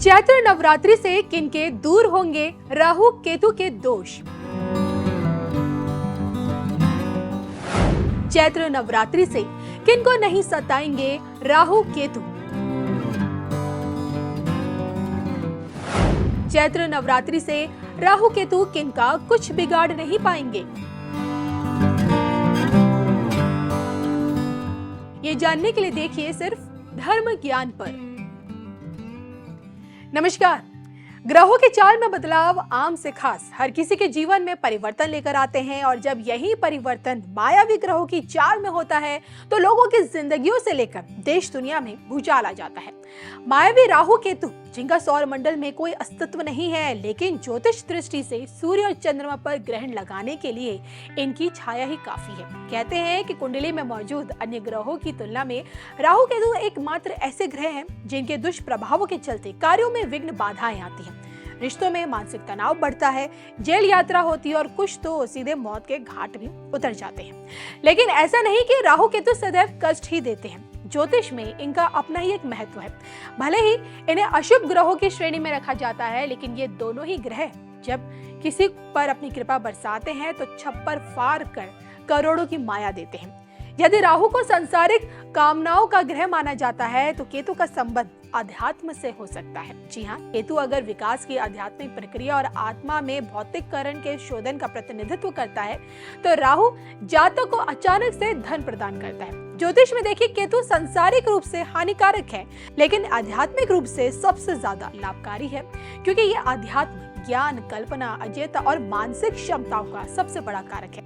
चैत्र नवरात्रि से किनके दूर होंगे राहु केतु के दोष। चैत्र नवरात्रि से किनको नहीं सताएंगे राहु केतु। चैत्र नवरात्रि से राहु केतु किनका कुछ बिगाड़ नहीं पाएंगे। ये जानने के लिए देखिए सिर्फ धर्म ज्ञान पर। नमस्कार। ग्रहों के चाल में बदलाव आम से खास हर किसी के जीवन में परिवर्तन लेकर आते हैं और जब यही परिवर्तन मायावी ग्रहों की चाल में होता है तो लोगों की जिंदगियों से लेकर देश दुनिया में भूचाल आ जाता है। मायावी राहु केतु जिनका सौर मंडल में कोई अस्तित्व नहीं है, लेकिन ज्योतिष दृष्टि से सूर्य और चंद्रमा पर ग्रहण लगाने के लिए इनकी छाया ही काफी है। कहते हैं कि कुंडली में मौजूद अन्य ग्रहों की तुलना में राहु केतु एकमात्र ऐसे ग्रह हैं जिनके दुष्प्रभावों के चलते कार्यों में विघ्न बाधाएं आती हैं, रिश्तों में मानसिक तनाव बढ़ता है, जेल यात्रा होती है और कुछ तो सीधे मौत के घाट भी उतर जाते हैं। लेकिन ऐसा नहीं कि राहु केतु सदैव कष्ट ही देते हैं। ज्योतिष में इनका अपना ही एक महत्व है। भले ही इन्हें अशुभ ग्रहों की श्रेणी में रखा जाता है, लेकिन ये दोनों ही ग्रह जब किसी पर अपनी कृपा बरसाते हैं तो छप्पर फाड़ कर करोड़ों की माया देते हैं। यदि राहु को सांसारिक कामनाओं का ग्रह माना जाता है तो केतु का संबंध अध्यात्म से हो सकता है। जी हाँ, केतु अगर विकास की आध्यात्मिक प्रक्रिया और आत्मा में भौतिककरण के शोधन का प्रतिनिधित्व करता है तो राहु जातक को अचानक से धन प्रदान करता है। ज्योतिष में देखिए केतु सांसारिक रूप से हानिकारक है, लेकिन आध्यात्मिक रूप से सबसे ज्यादा लाभकारी है, क्योंकि ये आध्यात्म, ज्ञान, कल्पना, अजेयता और मानसिक क्षमताओं का सबसे बड़ा कारक है।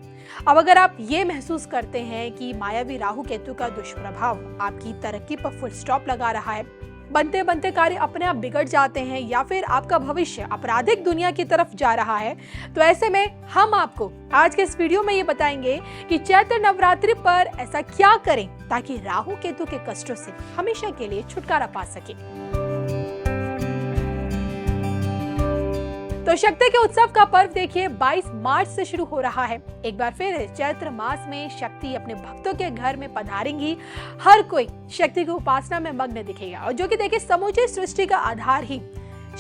अब अगर आप ये महसूस करते हैं कि मायावी राहु केतु का दुष्प्रभाव आपकी तरक्की पर फुल स्टॉप लगा रहा है, बनते बनते कार्य अपने आप बिगड़ जाते हैं या फिर आपका भविष्य आपराधिक दुनिया की तरफ जा रहा है, तो ऐसे में हम आपको आज के इस वीडियो में ये बताएंगे कि चैत्र नवरात्रि पर ऐसा क्या करें ताकि राहु केतु के कष्टों से हमेशा के लिए छुटकारा पा सके। तो शक्ति के उत्सव का पर्व देखिए 22 मार्च से शुरू हो रहा है। एक बार फिर चैत्र मास में शक्ति अपने भक्तों के घर में पधारेंगी। हर कोई शक्ति की उपासना में मग्न दिखेगा और जो कि देखिए समूची सृष्टि का आधार ही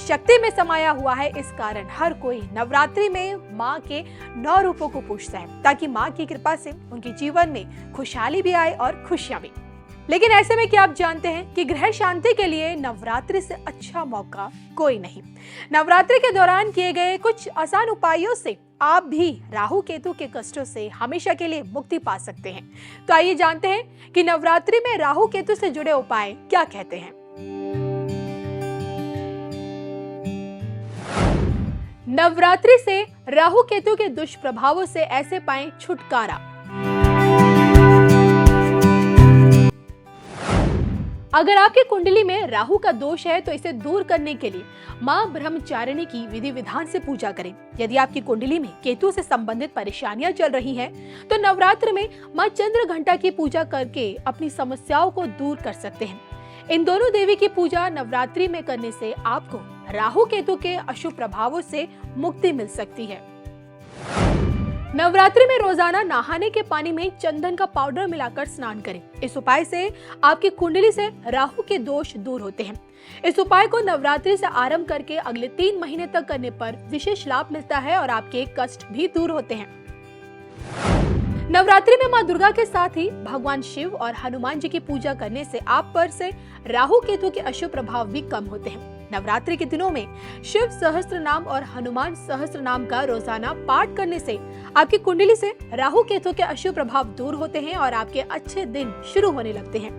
शक्ति में समाया हुआ है। इस कारण हर कोई नवरात्रि में माँ के 9 रूपों को पूजता है ताकि माँ की कृपा से उनके जीवन में खुशहाली भी आए और खुशियां भी। लेकिन ऐसे में क्या आप जानते हैं कि ग्रह शांति के लिए नवरात्रि से अच्छा मौका कोई नहीं। नवरात्रि के दौरान किए गए कुछ आसान उपायों से आप भी राहु केतु के कष्टों से हमेशा के लिए मुक्ति पा सकते हैं। तो आइए जानते हैं कि नवरात्रि में राहु केतु से जुड़े उपाय क्या कहते हैं। नवरात्रि से राहु केतु के दुष्प्रभावों से ऐसे पाएं छुटकारा। अगर आपकी कुंडली में राहु का दोष है तो इसे दूर करने के लिए मां ब्रह्मचारिणी की विधि विधान से पूजा करें। यदि आपकी कुंडली में केतु से संबंधित परेशानियां चल रही हैं, तो नवरात्र में मां चंद्र घंटा की पूजा करके अपनी समस्याओं को दूर कर सकते हैं। इन दोनों देवी की पूजा नवरात्रि में करने से आपको राहु केतु के अशुभ प्रभावों से मुक्ति मिल सकती है। नवरात्रि में रोजाना नहाने के पानी में चंदन का पाउडर मिलाकर स्नान करें। इस उपाय से आपकी कुंडली से राहु के दोष दूर होते हैं। इस उपाय को नवरात्रि से आरंभ करके अगले 3 महीने तक करने पर विशेष लाभ मिलता है और आपके कष्ट भी दूर होते हैं। नवरात्रि में मां दुर्गा के साथ ही भगवान शिव और हनुमान जी की पूजा करने से आप पर से राहु केतु के अशुभ प्रभाव भी कम होते हैं। नवरात्रि के दिनों में शिव सहस्त्र नाम और हनुमान सहस्त्र नाम का रोजाना पाठ करने से आपकी कुंडली से राहु केतु के अशुभ प्रभाव दूर होते हैं और आपके अच्छे दिन शुरू होने लगते हैं।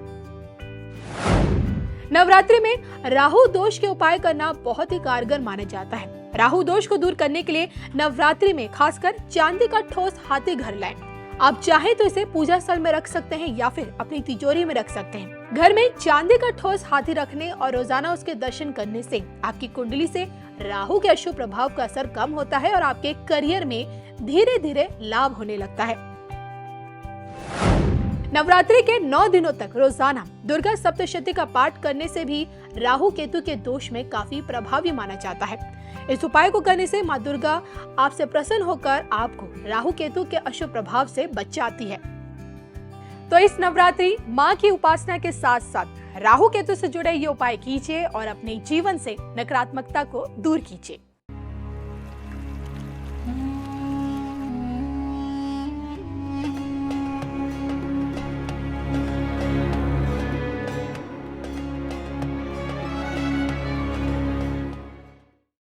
नवरात्रि में राहु दोष के उपाय करना बहुत ही कारगर माना जाता है। राहु दोष को दूर करने के लिए नवरात्रि में खासकर चांदी का ठोस हाथी घर लाएं। आप चाहे तो इसे पूजा स्थल में रख सकते हैं या फिर अपनी तिजोरी में रख सकते हैं। घर में चांदी का ठोस हाथी रखने और रोजाना उसके दर्शन करने से आपकी कुंडली से राहु के अशुभ प्रभाव का असर कम होता है और आपके करियर में धीरे धीरे लाभ होने लगता है। नवरात्रि के 9 दिनों तक रोजाना दुर्गा सप्तशती का पाठ करने से भी राहु केतु के दोष में काफी प्रभावी माना जाता है। इस उपाय को करने से माँ दुर्गा आपसे प्रसन्न होकर आपको राहु केतु के अशुभ प्रभाव से बचाती है। तो इस नवरात्रि माँ की उपासना के साथ साथ राहु केतु से जुड़े ये उपाय कीजिए और अपने जीवन से नकारात्मकता को दूर कीजिए।